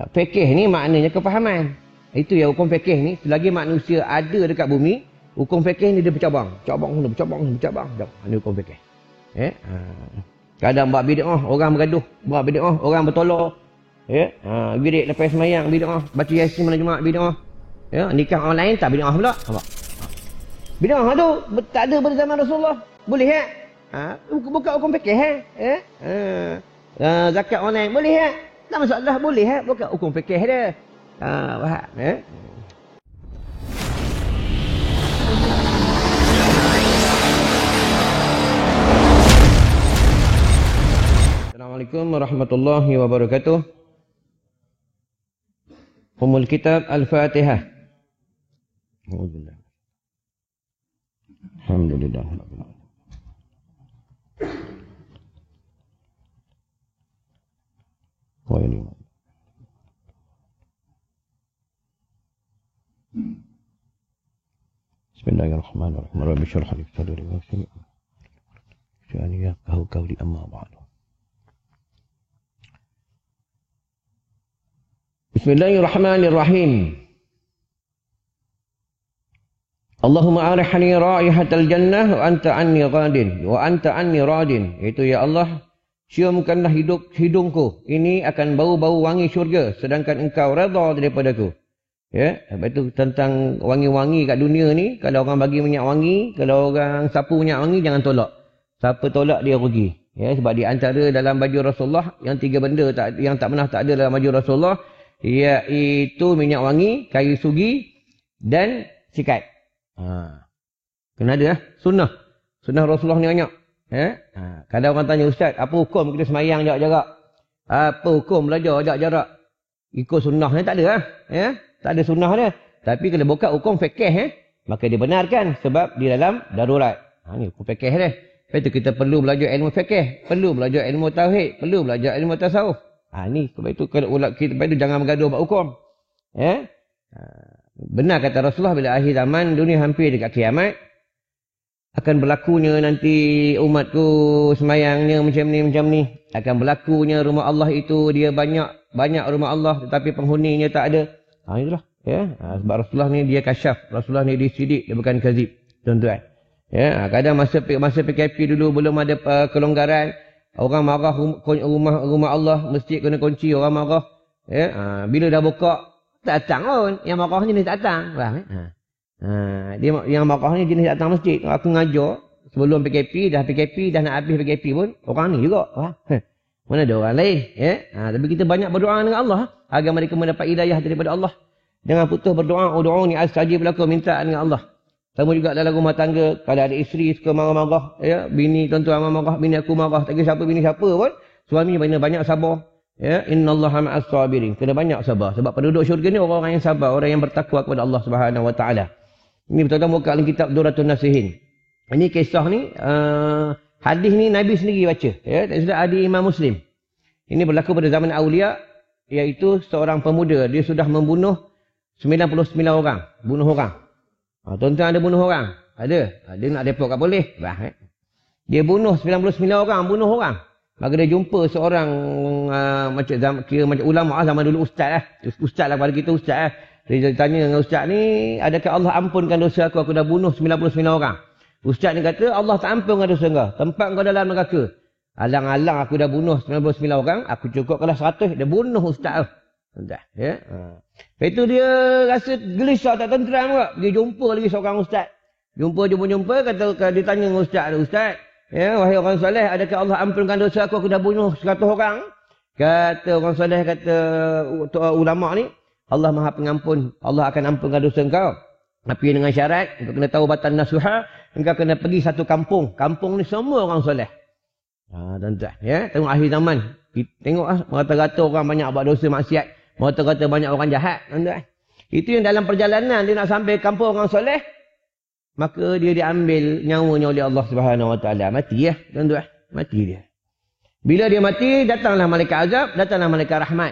Fikih ni maknanya kefahaman. Itu ya hukum fikih ni. Selagi manusia ada dekat bumi, hukum fikih ni dia bercabang. Bercabang. Ini hukum fikih. Kadang buat bid'ah, orang bergaduh. Buat bid'ah, orang bertolak. Wirid lepas semayang, bid'ah. Baca Yasin malam Jumaat, bid'ah. Nikah online tak bid'ah pula. Bid'ah tu tak ada pada zaman Rasulullah. Boleh buka hukum fikih zakat online boleh tak masalah, boleh buka hukum fikih dia. Faham Assalamualaikum warahmatullahi wabarakatuh. Ummul Kitab Al-Fatihah. Alhamdulillah. Bismillahirrahmanirrahim. Rabbi syrah li sadri wa yassir li amri yafqahu qawli amma ba'du. Bismillahirrahmanirrahim. Allahumma arihni raihatal jannah wa anta anni radin. Itu ya Allah, ciumkanlah hidungku. Ini akan bau-bau wangi syurga sedangkan engkau redha daripadaku. Lepas tu tentang wangi-wangi kat dunia ni, kalau orang bagi minyak wangi, kalau orang sapu minyak wangi jangan tolak. Siapa tolak dia rugi. Sebab di antara dalam baju Rasulullah yang 3 benda yang tak pernah tak ada dalam baju Rasulullah, iaitu minyak wangi, kayu sugi dan sikat. Kena ada sunnah. Sunnah Rasulullah ni banyak. Kadang orang tanya, Ustaz, apa hukum kita semayang jarak-jarak? Apa hukum belajar jarak-jarak? Ikut sunnah ni tak ada tak ada sunnah dia. Tapi kalau buka hukum fikih maka dibenarkan sebab di dalam darurat. Ni hukum fikih dia. Lepas tu kita perlu belajar ilmu fikih, perlu belajar ilmu tauhid, perlu belajar ilmu tasawuf. Ni sebab itu kalau kita jangan bergaduh buat hukum. Benar kata Rasulullah, bila akhir zaman dunia hampir dekat kiamat, akan berlakunya nanti umatku semayangnya macam ni. Akan berlakunya rumah Allah itu dia banyak rumah Allah tetapi penghuninya tak ada. Itulah. Sebab Rasulullah ni dia kasyaf. Rasulullah ni dia sidik, dia bukan kazib. Tuan-tuan. Kadang masa PKP dulu belum ada kelonggaran. Orang marah rumah Allah, masjid kena kunci, orang marah. Bila dah buka, tak datang pun. Yang marah ni tak datang. Dia yang marah ni jenis datang masjid. Aku ngajar sebelum PKP, dah nak habis PKP pun orang ni juga. Mana ada orang lain. Tapi kita banyak berdoa dengan Allah agar mereka mendapat hidayah daripada Allah. Jangan putus berdoa. Ud'uni astajib lakum, minta dengan Allah. Sama juga dalam rumah tangga, kalau ada isteri suka marah-marah, bini tuan-tuan marah, bini aku marah, tak kira siapa bini siapa pun, suami banyak sabar. Innallaha ma'as sabirin. Kena banyak sabar. Sebab penduduk syurga ni orang-orang yang sabar, orang yang bertakwa kepada Allah Subhanahu wa taala. Ini betul-betul muka dalam kitab Duratun Nasihin. Ini kisah ni, hadis ni Nabi sendiri baca. Tak sudah ada Imam Muslim. Ini berlaku pada zaman Aulia, iaitu seorang pemuda. Dia sudah membunuh 99 orang. Bunuh orang. Tuan-tuan ada bunuh orang? Ada. Dia nak depok kat boleh. Dia bunuh 99 orang. Bunuh orang. Maka dia jumpa seorang macam ulama zaman dulu, ustaz lah. Ustaz lah pada kita ustaz lah. Dia tanya dengan ustaz ni, adakah Allah ampunkan dosa aku? Aku dah bunuh 99 orang. Ustaz ni kata, Allah tak ampunkan dosa kau. Tempat kau dalam neraka. Alang-alang aku dah bunuh 99 orang, aku cukup kalau 100, dia bunuh ustaz tu. Lepas itu dia rasa gelisah, tak tenteram juga. Dia jumpa lagi seorang ustaz. Jumpa, kata dia tanya dengan ustaz tu, Ustaz, wahai orang soleh, adakah Allah ampunkan dosa aku dah bunuh 100 orang? Kata orang soleh, kata ulama ni, Allah Maha Pengampun. Allah akan ampunkan dosa engkau. Tapi dengan syarat, engkau kena taubatan nasuha, engkau kena pergi satu kampung. Kampung ni semua orang soleh. Tuan-tuan, tengok akhir zaman. Tengok rata-rata orang banyak buat dosa maksiat. Rata-rata banyak orang jahat. Tuan-tuan. Itu yang dalam perjalanan dia nak sampai kampung orang soleh, maka dia diambil nyawanya oleh Allah Subhanahu Wa Taala. Mati tuan-tuan. Mati dia. Bila dia mati, datanglah malaikat azab, datanglah malaikat rahmat.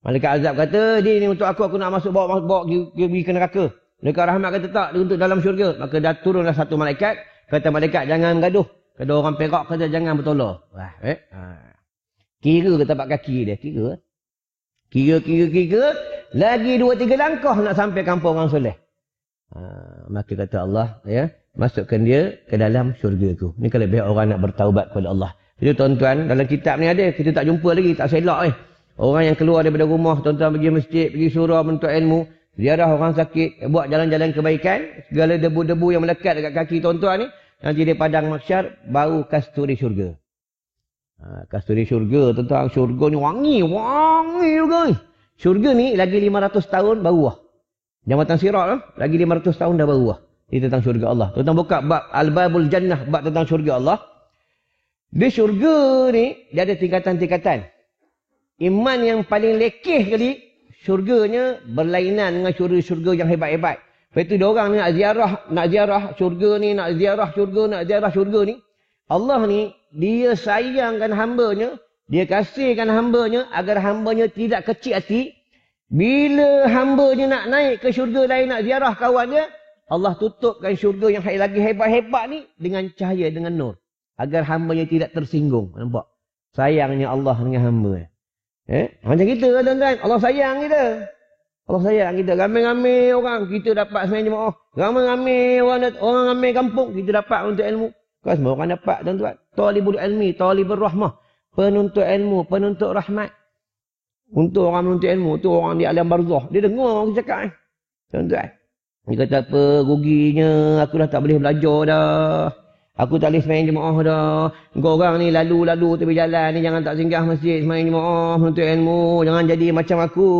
Malaikat azab kata, dia ni untuk aku nak masuk bawa pergi ke neraka. Malaikat rahmat kata tak, dia untuk dalam syurga. Maka dah turunlah satu malaikat, kata malaikat jangan gaduh. Kata orang Perak kata jangan bertolak. Kira ke tapak kaki dia? Kira. Kira. Lagi 2-3 langkah nak sampai kampung orang soleh. Maka kata Allah, ya, masukkan dia ke dalam syurga tu. Ni kalau biar orang nak bertaubat kepada Allah. Jadi tuan-tuan, dalam kitab ni ada, kita tak jumpa lagi, tak selok ni. Orang yang keluar daripada rumah, tuan-tuan pergi masjid, pergi surau menuntut ilmu, ziarah orang sakit, buat jalan-jalan kebaikan, segala debu-debu yang melekat dekat kaki tuan-tuan ni, nanti dia padang mahsyar, bau kasturi syurga. Kasturi syurga, tuan-tuan, syurga ni wangi juga ni. Syurga ni lagi 500 tahun baru lah. Jambatan Sirat lah, lagi 500 tahun dah baru lah. Ini tentang syurga Allah. Tuan-tuan buka bab Al-Babul Jannah, bab tentang syurga Allah. Di syurga ni, dia ada tingkatan-tingkatan. Iman yang paling lekeh kali, syurganya berlainan dengan syurga-syurga yang hebat-hebat. Lepas itu diorang nak ziarah syurga ni, nak ziarah syurga ni. Allah ni, dia sayangkan hambanya, dia kasihkan hambanya agar hambanya tidak kecil hati. Bila hambanya nak naik ke syurga lain, nak ziarah kawan dia, Allah tutupkan syurga yang lagi hebat-hebat ni dengan cahaya, dengan nur. Agar hambanya tidak tersinggung. Nampak? Sayangnya Allah dengan hamba. Macam kita tuan-tuan. Allah sayang kita. Allah sayang kita. Ramai-ramai orang kita dapat semayang jemaah. Ramai-ramai orang ramai kampung kita dapat untuk ilmu. Kan semua orang dapat tuan-tuan. Talibul ilmi, talibul rahmah. Penuntut ilmu, penuntut rahmat. Untuk orang menuntut ilmu tu orang di alam barzah. Dia dengar kita cakap. Tuan-tuan. Dia kata apa, ruginya aku dah tak boleh belajar dah. Aku tak boleh semayang jemaah dah. Kau orang ni lalu-lalu tepi jalan ni jangan tak singgah masjid semayang jemaah menuntut ilmu. Jangan jadi macam aku.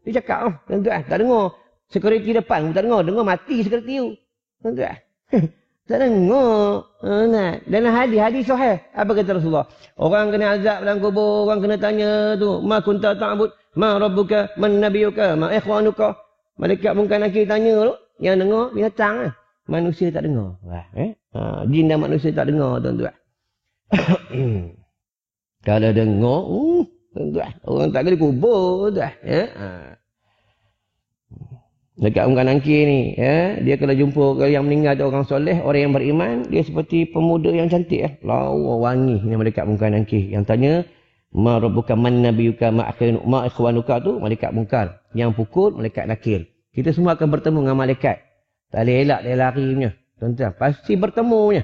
Dia cakap, tuan-tuan, tak dengar. Security depan tak dengar. Dengar mati security tu. Tuan-tuan. Tak dengar. Dalam hadis sahih. Apa kata Rasulullah? Orang kena azab dalam kubur. Orang kena tanya tu. Ma kunta ta'bud. Ma rabbuka. Man nabiyuka. Ma ikhwanuka. Malaikat mungkin nakir tanya tu. Yang dengar binatang lah. Manusia tak dengar. Jin dan manusia tak dengar, tuan-tuan. Kalau dengar, tuan-tuan, orang tak kena kubur, tuan. Dekat Ungkan Angkir ni, dia kalau jumpa yang meninggal tu orang soleh, orang yang beriman, dia seperti pemuda yang cantik. Lawa wangi ni malaikat Ungkan Angkir. Yang tanya, ma rabbuka man nabiyuka ma ikhwanuka tu, malaikat mungkar. Yang pukul, malaikat nakir. Kita semua akan bertemu dengan malaikat. Tak boleh elak dia lari punya. Tuan-tuan, pasti bertemu punya.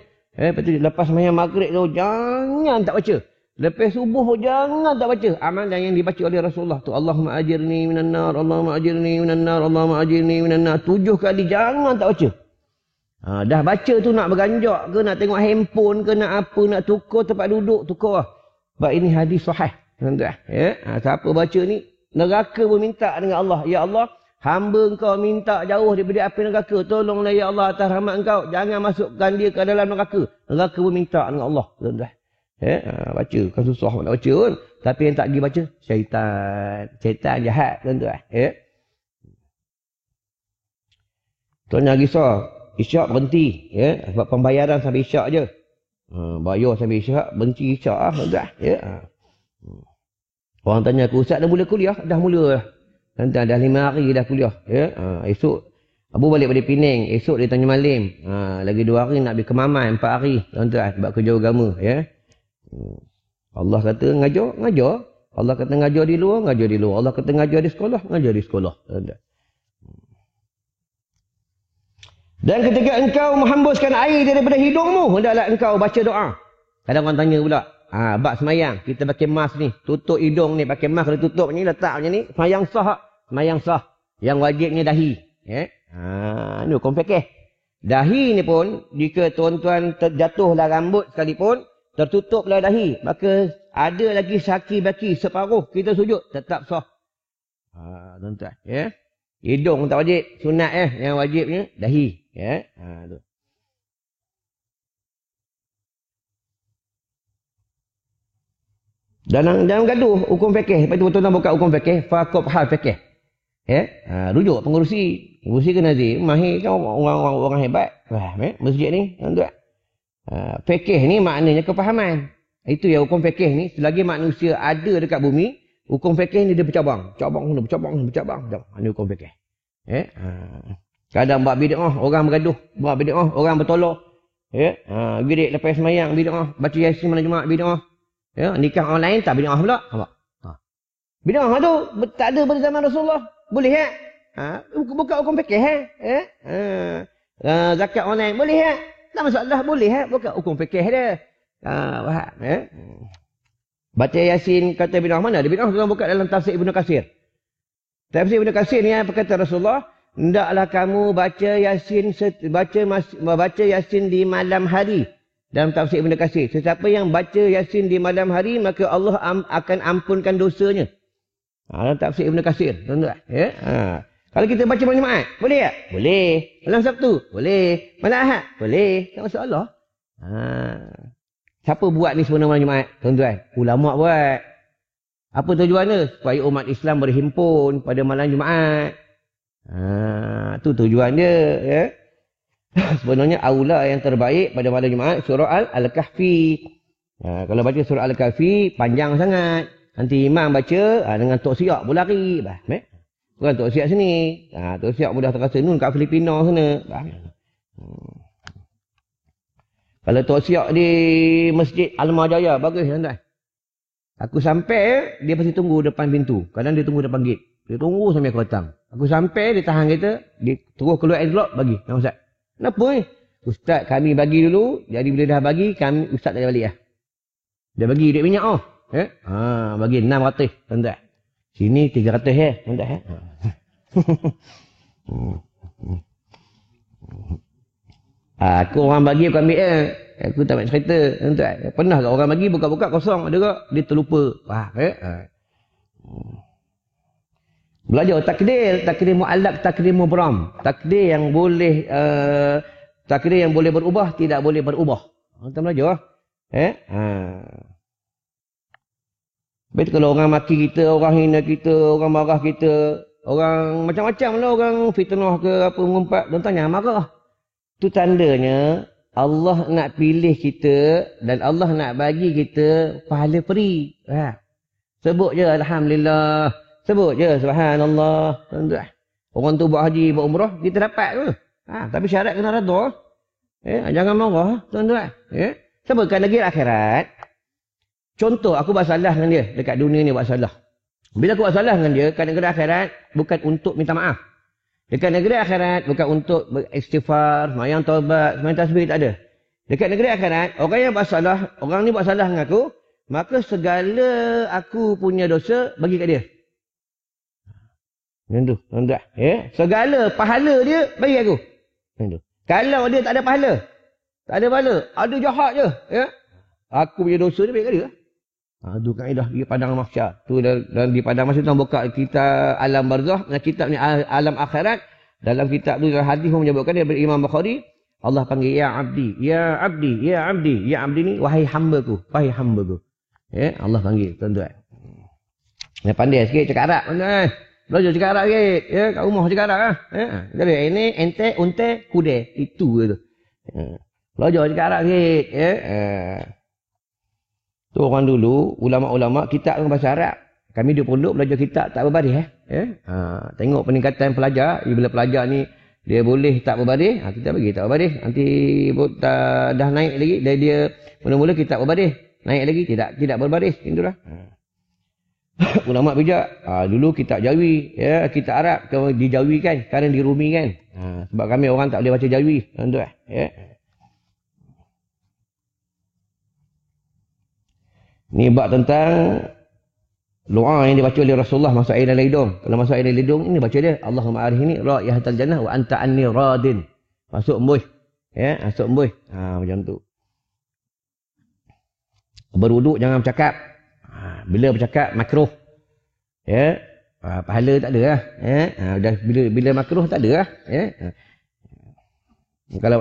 Lepas sembahyang maghrib tu, jangan tak baca. Lepas subuh jangan tak baca. Amalan yang dibaca oleh Rasulullah tu. Allahumma ajirni minan nar, Allahumma ajirni minan nar, Allahumma ajirni minan nar. 7 kali jangan tak baca. Dah baca tu nak berganjak ke, nak tengok handphone ke, nak apa, nak tukar tempat duduk, tukar lah. Sebab ini hadis sahih. Tuan-tuan. Siapa baca ni, neraka pun minta dengan Allah. Ya Allah, hamba engkau minta jauh daripada api neraka. Tolonglah ya Allah atas rahmat engkau. Jangan masukkan dia ke dalam neraka. Neraka pun minta dengan Allah. Tuan-tuan. Baca. Kan susah nak baca pun. Tapi yang tak pergi baca, syaitan. Syaitan jahat. Tuan-tuan. Tuan-tuan risau. Isyak berhenti. Sebab pembayaran sampai isyak je. Bayar sampai isyak. Berhenti isyak lah. Tuan-tuan. Orang tanya aku, Ustaz dah mula kuliah? Dah mula lah. Tuan-tuan, dah 5 hari dah kuliah. Esok, Abu balik pada Penang. Esok dia tanya malam. Lagi 2 hari nak pergi ke Maman. 4 hari. Tuan-tuan, sebab kerja agama. Allah kata ngajar. Allah kata ngajar di luar. Allah kata ngajar di sekolah. Ngajar di sekolah. Tuan-tuan. Dan ketika engkau menghembuskan air daripada hidungmu, hendaklah engkau baca doa. Kadang orang tanya pula. Bab semayang, kita pakai mask ni, tutup hidung ni, pakai mask dia tutup ni, letak macam ni, semayang sah. Semayang sah. Yang wajibnya dahi. Ni hukum fikih. Dahi ni pun, jika tuan-tuan terjatuhlah rambut sekalipun, tertutuplah dahi, maka ada lagi saki baki separuh kita sujud, tetap sah. Tuan-tuan. Hidung tak wajib, sunat yang wajibnya dahi. Tu. Jangan gaduh hukum fikih. Lepas tu tuan-tuan buka hukum fikih, faqab hal fikih. Rujuk pengurusi. Pengurusi ke nazir, mahir kan orang hebat. Masjid ni, tuan-tuan. Fikih ni maknanya kefahaman. Itu yang hukum fikih ni, selagi manusia ada dekat bumi, hukum fikih ni dia bercabang. Bercabang. Ini hukum fikih. Kadang buat bid'ah, orang bergaduh. Buat bid'ah, orang bertolak. Girik lepas semayang, bid'ah. Baca Yasin malam Jumaat, bid'ah. Nikah online tak bid'ah pula. Bidah tu tak ada pada zaman Rasulullah. Boleh tak? Buka hukum fikih zakat online boleh tak? Tak masalah, boleh tak? Buka hukum fikih dia. Faham Baca Yasin kata bidah, mana ada bidah? Kita buka dalam tafsir Ibnu Katsir. Tafsir Ibnu Katsir ni apa kata Rasulullah? Hendaklah kamu baca Yasin baca Yasin di malam hari. Dalam tafsir Ibnu Katsir, sesiapa yang baca Yasin di malam hari maka Allah akan ampunkan dosanya. Dalam tafsir Ibnu Katsir, tuan-tuan. Kalau kita baca malam Jumaat, boleh tak? Boleh. Malam Sabtu, boleh. Malam Ahad, boleh. Tak masalah. Siapa buat ni sebenarnya malam Jumaat? Tuan-tuan, ulama buat. Apa tujuannya? Supaya umat Islam berhimpun pada malam Jumaat. Tu tujuan dia. Ya? Sebenarnya aula yang terbaik pada malam Jumaat surah Al-Kahfi. Kalau baca surah Al-Kahfi panjang sangat. Nanti imam baca dengan tok siak pun lari. Bukan tok siak sini. Tok siak mudah terasa nun kat Filipina sana. Kalau tok siak di Masjid Al-Majaya bagus tuan-tuan. Aku sampai dia pasti tunggu depan pintu. Kadang dia tunggu depan gate. Dia tunggu sampai aku datang. Aku sampai dia tahan kereta, dia terus keluar envelope bagi. Nama Ustaz. Kenapa ni? Ustaz kami bagi dulu, jadi bila dah bagi, Ustaz tak balik lah. Dia bagi duit minyak bagi 600, tuan-tuan. Sini 300 tuan-tuan. Aku orang bagi aku ambil aku tak nak cerita, tuan-tuan. Pernah tak orang bagi buka-buka kosong, ada tak? Dia terlupa. Belajar takdir mu'allaq, takdir mubram. Takdir yang boleh berubah, tidak boleh berubah. Kita belajar. Betul kalau orang maki kita, orang hina kita, orang marah kita, orang macam-macam lah, orang fitnah ke apa mengumpat, dan tanya marah. Itu tandanya Allah nak pilih kita dan Allah nak bagi kita pahala free. Sebut je Alhamdulillah. Sebut je subhanallah. Tuan-tuan. Orang tu buat haji, buat umrah, kita dapat ke? Tapi syarat kena redha. Jangan marah, tuan-tuan. Sebabkan negeri akhirat. Contoh aku buat salah dengan dia dekat dunia ni buat salah. Bila aku buat salah dengan dia kat negeri akhirat bukan untuk minta maaf. Dekat negeri akhirat bukan untuk beristighfar, sembahyang taubat, sembahyang tasbih, tak ada. Dekat negeri akhirat orang yang buat salah, orang ni buat salah dengan aku, maka segala aku punya dosa bagi kat dia. Macam tu, tuan-tuan. Segala pahala dia bagi aku. Macam tu. Kalau dia tak ada pahala, ada jahat je. Aku punya dosa dia bagi kat dia. Itu kaedah di padang mahsyar. Tu dan di padang mahsyar tu buka kita alam barzakh, dan kitab ni alam akhirat. Dalam kitab tu dalam hadis pun menyebutkan dia Imam Bukhari, Allah panggil ya abdi, ya abdi, ya abdi. Ya abdi ni wahai hamba-ku, wahai hamba-ku. Allah panggil, tuan-tuan. Pandai sikit cakap Arab, tuan-tuan. Belajar cakap Arab sikit. Kat rumah cakap Arab lah. Jadi ini ente, unte, kude. Itu je tu. Belajar cakap Arab sikit. Tu orang dulu, ulama-ulama, kitab dengan bahasa Arab. Kami di pondok belajar kitab tak berbaris. Tengok peningkatan pelajar. Bila pelajar ni, dia boleh tak berbaris. Kita bagi tak berbaris. Nanti dah naik lagi. Dia mula-mula kitab berbaris. Naik lagi, tidak berbaris. Itulah. Ulama bijak. Dulu kitab Jawi, kitab Arab dijawikan, sekarang dirumikan. Sebab kami orang tak boleh baca Jawi, tuan-tuan. Ni bab tentang doa yang dibaca oleh Rasulullah masuk air dalam hidung. Kalau masuk air dalam hidung ini baca dia Allahumma arihni ra'ihatal jannah wa anta anni radin. Masuk embuih. Masuk embuih. Macam tu. Berwuduk jangan bercakap. Bila bercakap makruh. Pahala tak ada lah. Bila makruh tak ada lah. Kalau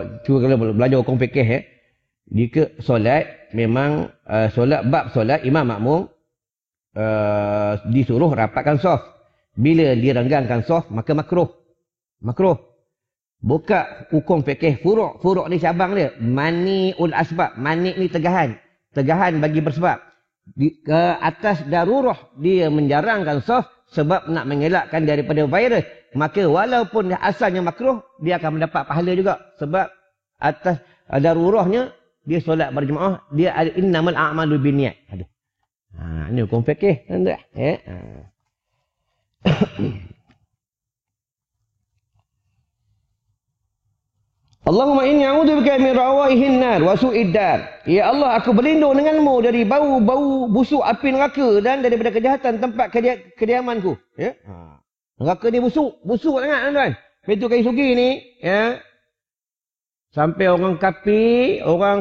belajar hukum fikih jika solat memang bab solat imam makmum disuruh rapatkan saf. Bila direnggangkan saf maka makruh. Buka hukum fikih furu'. Furu' ni cabang dia. Mani'ul asbab. Mani' ni tegahan. Tegahan bagi bersebab. Ke atas darurah dia menjarangkan saf sebab nak mengelakkan daripada virus. Maka walaupun asalnya makruh, dia akan mendapat pahala juga. Sebab atas darurahnya dia solat berjemaah, dia innamal a'malu binniyat. Ini hukum fikih, tuan-tuan. Allahumma inni a'udzubika min rawaihin nar wa su'id dar. Ya Allah, aku berlindung denganmu dari bau-bau busuk api neraka dan daripada kejahatan tempat kediamanku. Ya. Neraka ni busuk sangat tuan-tuan. Pintu kayu sugi ni, ya. Sampai orang kafir, orang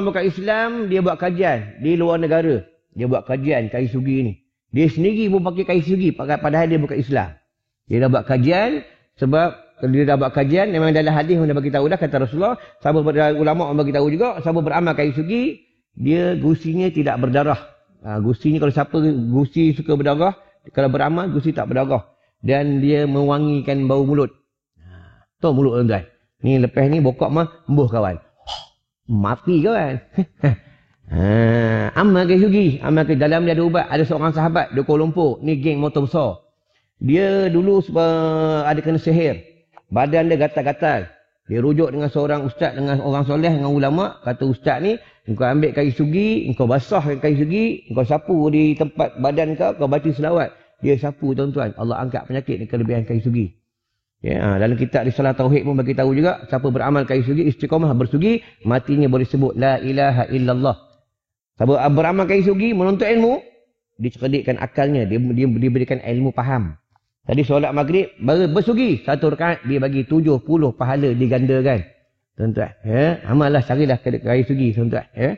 bukan Islam, dia buat kajian di luar negara. Dia buat kajian kayu sugi ni. Dia sendiri pun pakai kayu sugi padahal dia bukan Islam. Dia dah buat kajian sebab kalau dia dah buat kajian, memang dalam hadis yang dah bagi tahu dah, kata Rasulullah, sahabat ulama orang bagi tahu juga, sahabat beramal kayu sugi, dia gusinya tidak berdarah. Gusinya kalau siapa gusi suka berdarah, kalau beramal gusi tak berdarah. Dan dia mewangikan bau mulut. Tahu mulut tuan-tuan. Ni lepas ni bokok mah embuh kawan. Mati kawan. Amal kayu sugi, amal kayu dalam dia ada ubat. Ada seorang sahabat di Kuala Lumpur, ni geng motor besar. Dia dulu ada kena sihir. Badan dia gatal-gatal. Dia rujuk dengan seorang ustaz, dengan orang soleh, dengan ulama. Kata ustaz ni, engkau ambil kayu sugi, engkau basahkan kayu sugi, engkau sapu di tempat badan kau baca selawat. Dia sapu tuan-tuan. Allah angkat penyakit ni kelebihan kayu sugi. Ya, dalam kitab Risalah Tauhid pun bagi tahu juga, siapa beramal kayu sugi, istiqamah bersugi, matinya boleh sebut La ilaha illallah. Siapa beramal kayu sugi, menuntut ilmu, dicerdikkan akalnya, dia diberikan ilmu faham. Tadi solat maghrib, bersugi. 1 rakaat, dia bagi 70 pahala digandakan. Tuan-tuan. Ya? Amallah, carilah kayu sugi, tuan-tuan. Ya?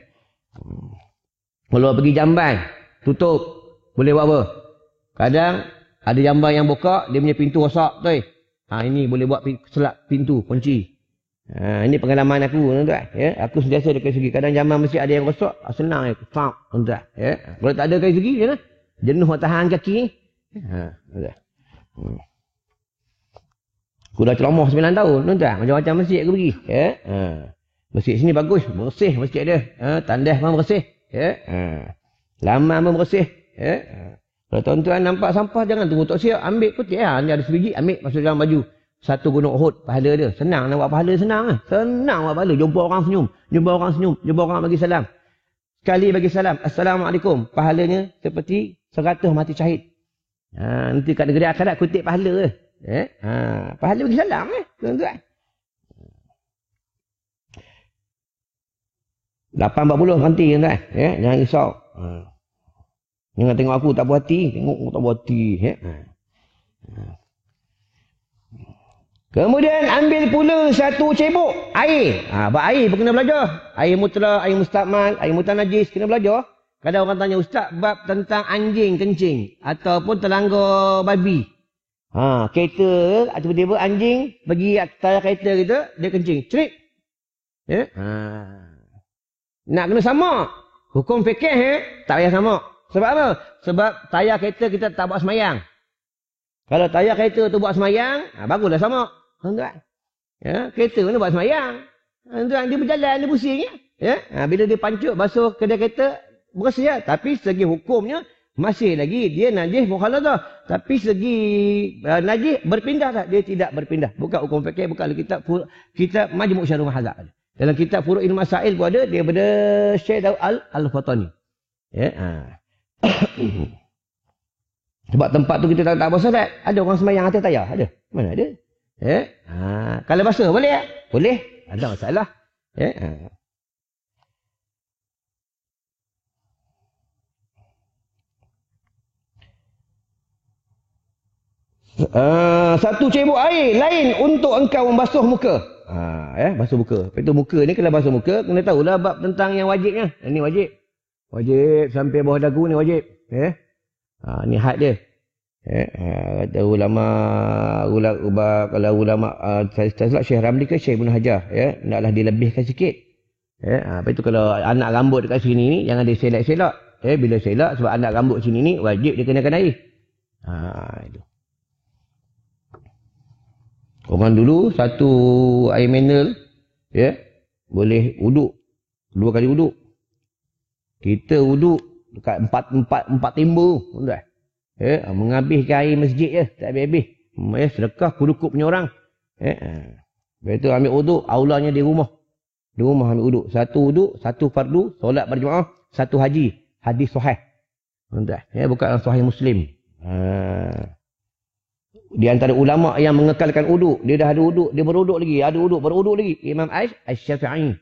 Kalau pergi jamban, tutup. Boleh buat apa? Kadang, ada jamban yang buka, dia punya pintu rosak. Ini boleh buat selap pintu, kunci. Ini pengalaman aku, tuan-tuan. Ya? Aku sentiasa ada kayu sugi. Kadang jamban mesti ada yang rosak, senang ya. Tuan-tuan. Ya? Kalau tak ada kayu sugi, ya? Jenuh tahan kaki. Tuan-tuan. Aku dah ceramah 9 tahun, tuan-tuan. Macam-macam masjid aku pergi. Ya? Masjid sini bagus, bersih masjid dia. Tandas pun bersih. Ya? Laman pun bersih. Ya? Kalau tuan-tuan nampak sampah, jangan tunggu tak siap. Ambil putih. Ni ada sebiji, ambil masuk dalam baju. 1 gunung Uhud, pahala dia. Senang nak buat pahala, senang. Senang buat pahala. Jumpa orang senyum. Jumpa orang bagi salam. Sekali bagi salam. Assalamualaikum. Pahalanya seperti 100 mati syahid. Nanti kat negeri akhirat kutip pahala. Pahala bagi salam tuan-tuan. 8.40 ganti tuan-tuan. Jangan risau. Jangan tengok aku tak puas hati. Tengok aku tak puas hati. Kemudian ambil pula 1 cebok air. Buat air pun kena belajar. Air mutlak, air mustakmal, air mutanajis kena belajar. Kadang orang tanya, ustaz, bab tentang anjing kencing ataupun telanggar babi. Kereta, tiba-tiba anjing pergi tayar kereta kita, dia kencing. Cerit. Ya? Nak kena sama. Hukum fikih tak payah sama. Sebab apa? Sebab tayar kereta kita tak buat semayang. Kalau tayar kereta tu buat semayang, baguslah sama. Tuan-tuan. Ya? Kereta ni buat semayang. Tuan-tuan, dia berjalan, dia pusing. Ya? Bila dia pancut basuh kedai kereta, bersih ya. Tapi segi hukumnya masih lagi dia najis mukhalatah. Tapi segi najis berpindah tak? Dia tidak berpindah. Bukan hukum fikih, bukan kitab Majmu' Syarh Mahadzab. Dalam kitab Furu'il Masail pun ada daripada Syekh Daud Al-Fatani. Ya. Sebab tempat tu kita tak basah tak? Ada orang sembahyang atas tayar? Ada. Mana ada? Ya. Kalau basah boleh tak? Boleh. Ada masalah. Ya. Satu cebok air lain untuk engkau membasuh muka. Basuh muka. Lepas tu muka ni kalau basuh muka, kena tahulah bab tentang yang wajibnya. Ini wajib. Wajib sampai bawah dagu ni wajib. Ni had dia. Kata ulama, kalau ulama, saya Syekh Ramli ke Syekh Ibn Hajar. Naklah dilebihkan sikit. Lepas tu kalau anak rambut dekat sini ni, jangan dia selak-selak. Bila selak, sebab anak rambut sini ni, wajib dia kenakan air. Itu. Orang dulu 1 air mineral boleh wuduk 2 kali wuduk. Kita wuduk dekat 4 timba tuan. Menghabiskan air masjid je tak habis-habis. Sedekah kudukup punya orang. Lepas tu ambil wuduk, aulanya di rumah. Di rumah ambil wuduk. 1 wuduk, 1 fardu, solat berjemaah, 1 haji. Hadis sahih. Tuan. Bukan sahih Muslim. Di antara ulama yang mengekalkan uduk. Dia dah ada uduk, dia beruduk lagi. Ada uduk, beruduk lagi. Imam Asy-Syafi'i.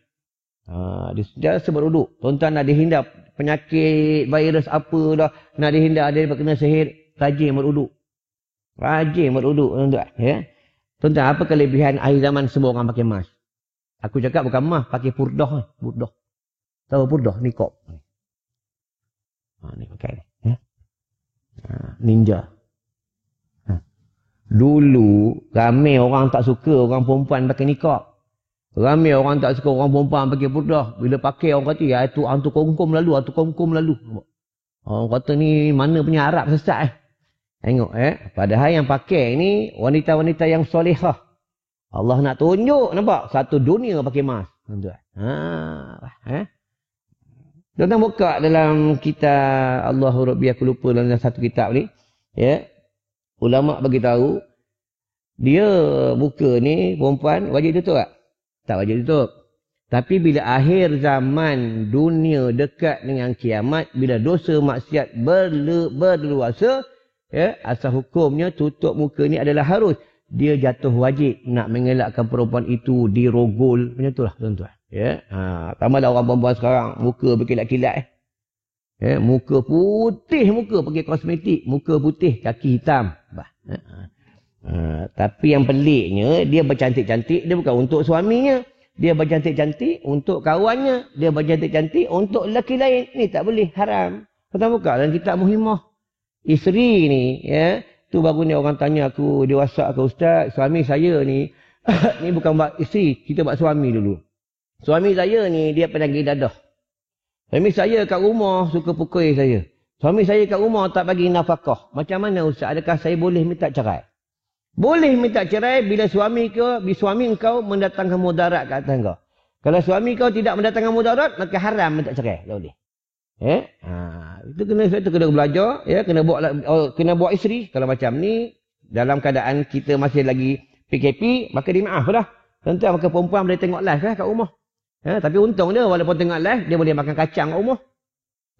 Dia beruduk. Tuan-tuan nak dihindar penyakit, virus apa dah. Nak dihindar dia kena sihir. Rajin beruduk. Rajin beruduk, tuan-tuan. Ya? Tuan-tuan, apa kelebihan akhir zaman semua orang pakai mask? Aku cakap bukan mask, pakai purdah. Purdah. Tahu purdah? Ni kop. Ni pakai ni. Ya? Ninja. Dulu, ramai orang tak suka orang perempuan pakai nikah. Ramai orang tak suka orang perempuan pakai purdah. Bila pakai orang kata, ya itu hantu kongkom lalu, hantu kongkom lalu. Orang kata ni mana punya Arab sesat Tengok Padahal yang pakai ni wanita-wanita yang solehah. Allah nak tunjuk, nampak? Satu dunia pakai mask. Tuan-tuan. Tuan-tuan buka dalam kitab Allahu Rabbi, aku lupa dalam satu kitab ni. Ya. Ulama bagi tahu dia buka ni perempuan wajib tutup tak? Tak wajib tutup. Tapi bila akhir zaman dunia dekat dengan kiamat, bila dosa maksiat berluasa, asal hukumnya tutup muka ni adalah harus. Dia jatuh wajib nak mengelakkan perempuan itu dirogol. Macam itulah tuan-tuan. Tambahlah orang perempuan sekarang muka berkilat-kilat. Muka putih, muka pakai kosmetik, muka putih, kaki hitam. Tapi yang peliknya, dia bercantik-cantik, dia bukan untuk suaminya. Dia bercantik-cantik untuk kawannya. Dia bercantik-cantik untuk lelaki lain. Ni tak boleh, haram. Kita buka dalam kitab Muhimmah. Isteri ni, tu baru ni orang tanya aku, dia WhatsApp ke ustaz, suami saya ni, ni bukan buat isteri, kita buat suami dulu. Suami saya ni, dia penagih dadah. Suami saya kat rumah suka pukul saya. Suami saya kat rumah tak bagi nafkah. Macam mana ustaz? Adakah saya boleh minta cerai? Boleh minta cerai bila suami engkau mendatangkan mudarat kat atas engkau. Kalau suami kau tidak mendatangkan mudarat, maka haram minta cerai. Tak boleh. Itu kena belajar, kena buat isteri. Kalau macam ni, dalam keadaan kita masih lagi PKP, maka dimaaf dah. Tentu maka perempuan boleh tengok live kat rumah. Tapi untung dia, walaupun tengok live, dia boleh makan kacang kat rumah.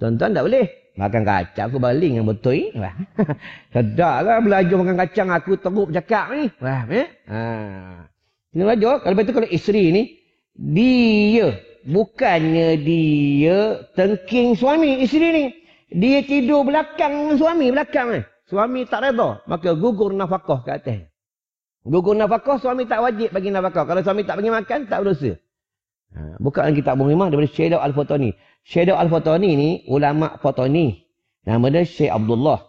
Tuan-tuan tak boleh. Makan kacang, aku baling yang betul. Sedap lah belajar makan kacang, aku teruk cakap ni. Kena belajar. Kalau betul kalau isteri ni, bukannya dia tengking suami, isteri ni. Dia tidur belakang dengan suami, belakang ni. Suami tak reda, maka gugur nafkah kat atas. Gugur nafkah, suami tak wajib bagi nafkah. Kalau suami tak bagi makan, tak berdosa. Buka dalam kitab Muhimmah daripada Syekh Al-Fatani. Syekh Al-Fatani ni ulama Fatani. Nama dia Syekh Abdullah.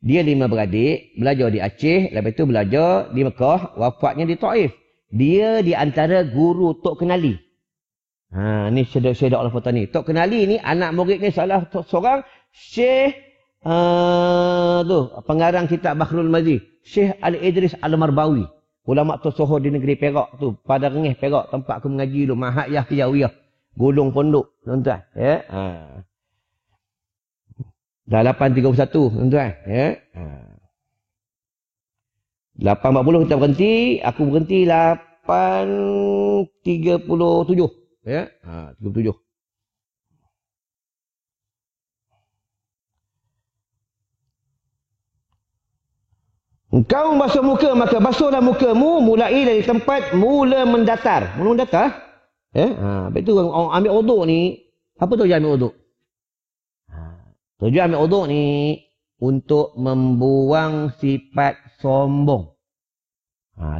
Dia 5 beradik, belajar di Aceh, lepas tu belajar di Mekah, wafatnya di Taif. Dia di antara guru Tok Kenali. Ni Syekh Al-Fatani. Tok Kenali ni anak murid ni salah seorang Syekh pengarang kitab Bakhrul Mazi, Syekh Al-Idris Al-Marbawi. Ulama tersohor di negeri Perak tu. Pada Rengih Perak. Tempat aku mengaji tu. Mahat Yahyawiyah. Gulung pondok. Tuan-tuan. Dah 8.31. Tuan-tuan. 8.40 kita berhenti. Aku berhenti 8.37. 37. Engkau basuh muka, maka basuhlah mukamu mulai dari tempat mula mendatar. Mula mendatar? Lepas tu orang ambil uduk ni, apa tujuan ambil uduk? Tujuan ambil uduk ni untuk membuang sifat sombong.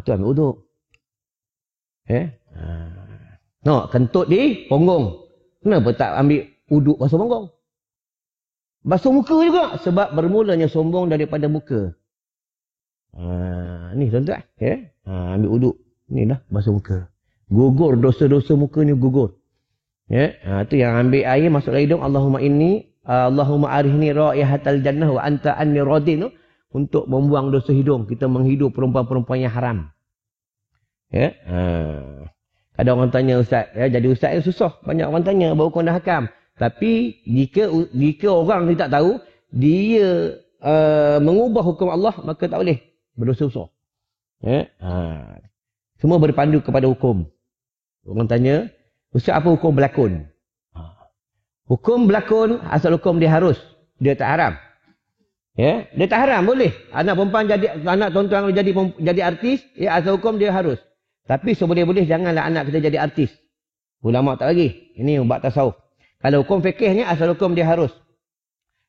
Tu ambil uduk. Kentut di punggung. Kenapa tak ambil uduk basuh punggung? Basuh muka juga. Sebab bermulanya sombong daripada muka. Ni tuan-tuan. Ambil uduk. Ni dah basuh muka. Gugur dosa-dosa muka ni gugur. Tu yang ambil air masuk dalam hidung. Allahumma arihni ra'ihatal jannah wa anta anni radin. Untuk membuang dosa hidung. Kita menghidup perempuan-perempuan yang haram. Ada orang tanya ustaz. Jadi ustaz yang susah. Banyak orang tanya baru kau dah hakam. Tapi jika orang ni tak tahu. Dia mengubah hukum Allah. Maka tak boleh. Berdosa besar. Semua berpandu kepada hukum. Orang tanya, ustaz apa hukum berlakon? Hukum berlakon, asal hukum dia harus. Dia tak haram. Ya, dia tak haram, boleh. Anak perempuan anak tuan-tuan jadi artis, ya asal hukum dia harus. Tapi seboleh-boleh janganlah anak kita jadi artis. Ulama tak bagi. Ini ubat tasawuf. Kalau hukum fikihnya asal hukum dia harus.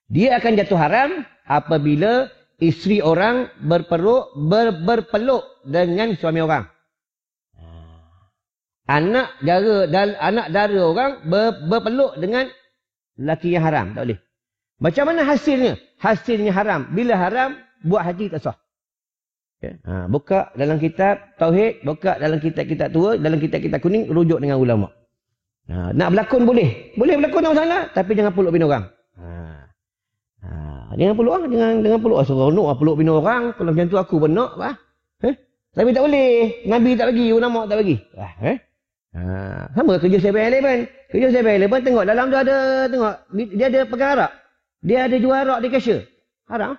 Dia akan jatuh haram apabila isteri orang berpeluk dengan suami orang. Anak dara orang berpeluk dengan lelaki yang haram. Tak boleh. Macam mana hasilnya? Hasilnya haram. Bila haram, buat haji tak sah. Okay. Buka dalam kitab Tauhid, buka dalam kitab-kitab tua, dalam kitab-kitab kuning, rujuk dengan ulama. Nak berlakon boleh. Boleh berlakon tak masalah. Tapi jangan peluk bini orang. Jangan peluk lah. Jangan peluk. Seronok lah peluk bini orang. Kalau macam tu aku benak. Tapi tak boleh. Nabi tak bagi. Ulama tak bagi. Sama kerja 7-Eleven. Kerja 7-Eleven tengok dalam tu ada. Tengok. Dia ada pegang arak. Dia ada jual arak di cashier. Haram.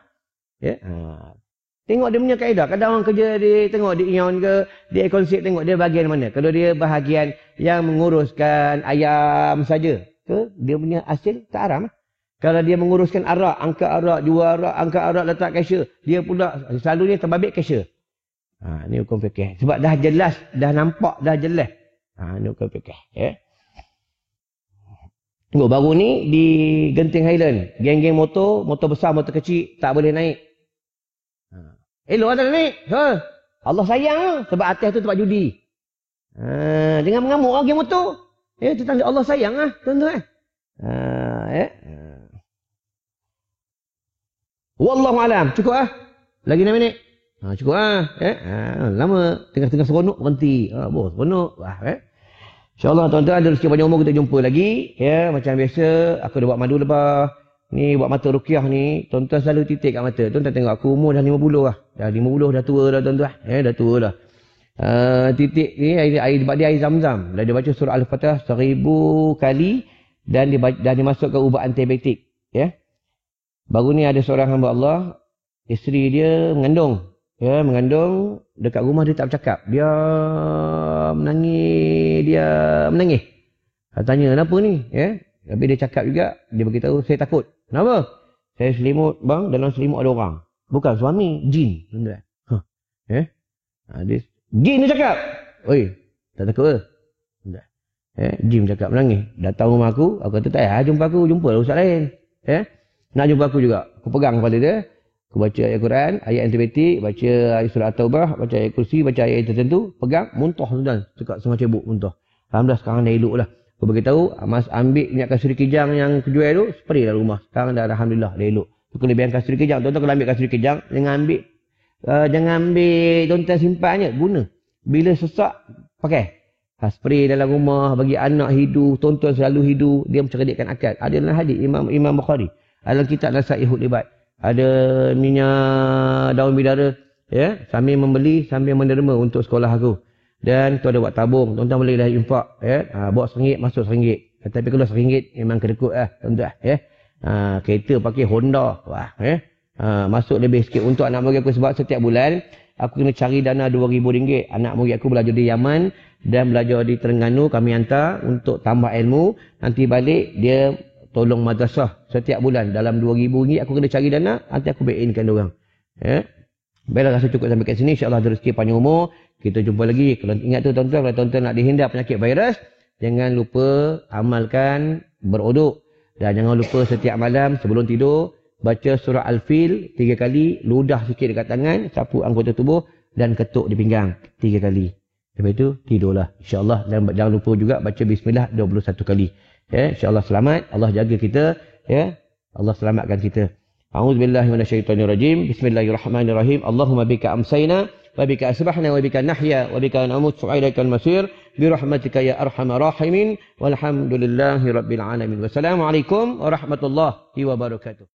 Tengok dia punya kaedah. Kadang orang kerja tengok di Ion ke, di Econsip tengok dia bahagian mana. Kalau dia bahagian yang menguruskan ayam saja ke, dia punya hasil tak haram. Kalau dia menguruskan arak, angkat arak, jual arak, angkat arak letak cashier, dia pula selalunya terbabit cashier. Ni hukum fikih. Sebab dah jelas, dah nampak, dah jelas. Ni hukum fikih. Tengok baru ni di Genting Highland, geng-geng motor besar, motor kecil tak boleh naik. Elok tak naik. Allah sayang lah. Sebab atas tu tempat judi. Jangan mengamuk lah geng motor. Itu tanda Allah sayang lah. Tuan-tuan. Wallahualam. Cukup lah. Lagi 6 minit. Cukup lah. Lama. Tengah-tengah seronok berhenti. Seronok. InsyaAllah tuan-tuan ada rezeki panjang umur kita jumpa lagi. Macam biasa. Aku dah buat madu lepas. Ni buat mata ruqyah ni, tuan-tuan selalu titik kat mata. Tuan-tuan tengok aku umur dah 50 lah. Dah 50 dah tua dah tuan-tuan. Dah tua dah. Titik ni sebab dia air zam-zam. Dah dia baca surah Al-Fatihah 1000 kali dan dah dimasukkan ubat antibiotik. Baru ni ada seorang hamba Allah, isteri dia mengandung. Mengandung dekat rumah dia tak bercakap. Dia menangis. Saya tanya kenapa ni? Tapi dia cakap juga, dia beritahu saya takut. Kenapa? Saya selimut, bang, dalam selimut ada orang. Bukan suami, jin. Jin dia cakap. Oi, tak takut ke? Jin cakap menangis. Datang rumah aku kata tak payah jumpa aku, jumpa lah ustaz lain. Nak jumpa aku juga. Aku pegang kepala dia. Aku baca ayat Quran, ayat antibiotik, baca ayat surah At-Taubah, baca ayat kursi, baca ayat tertentu, pegang, muntah tuan. Cekak semua cebuk muntah. Alhamdulillah sekarang dah elok lah. Aku beritahu, Mas ambil minyak kasuri kijang yang kejual tu, spray dalam rumah. Sekarang dah alhamdulillah, dah elok. Itu kelebihan kasuri kijang. Tuan-tuan kalau ambil kasuri kijang, jangan ambil tuan-tuan simpannya, guna. Bila sesak, pakai. Spray dalam rumah, bagi anak hidu, tuan-tuan selalu hidu, dia mencerdikkan akal. Ada dalam hadis Imam Bukhari. Dalam kitab Nasaihul Ibad. Ada minyak daun bidara, sambil membeli, sambil menderma untuk sekolah aku. Dan tu ada buat tabung. Tuan-tuan boleh dah infak. Bawa RM1, masuk RM1. Tapi kalau RM1 memang kedekut lah. Tuan-tuan. Kereta pakai Honda. Masuk lebih sikit untuk anak murid aku. Sebab setiap bulan, aku kena cari dana RM2,000. Anak murid aku belajar di Yaman. Dan belajar di Terengganu. Kami hantar untuk tambah ilmu. Nanti balik, dia tolong madrasah setiap bulan. Dalam RM2,000 aku kena cari dana. Nanti aku back-inkan diorang. Baiklah, rasa cukup sampai kat sini. InsyaAllah ada rezeki panjang umur. Kita jumpa lagi. Kalau ingat tu tuan-tuan, kalau tuan-tuan nak dihindar penyakit virus, jangan lupa amalkan beruduk. Dan jangan lupa setiap malam sebelum tidur, baca surah Al-Fil 3 kali, ludah sikit dekat tangan, sapu anggota tubuh dan ketuk di pinggang 3 kali. Lepas itu, tidurlah. InsyaAllah. Dan jangan lupa juga baca Bismillah 21 kali. InsyaAllah selamat. Allah jaga kita. Allah selamatkan kita. A'udzubillahi minasyaitonirrajim. Bismillahirrahmanirrahim. Allahumma bika amsayna wa bika asbahna wa bika nahya wa bika namut wa ilaikal masir bi rahmatika ya arhamar rahimin walhamdulillahi rabbil alamin. Wassalamualaikum warahmatullahi wabarakatuh.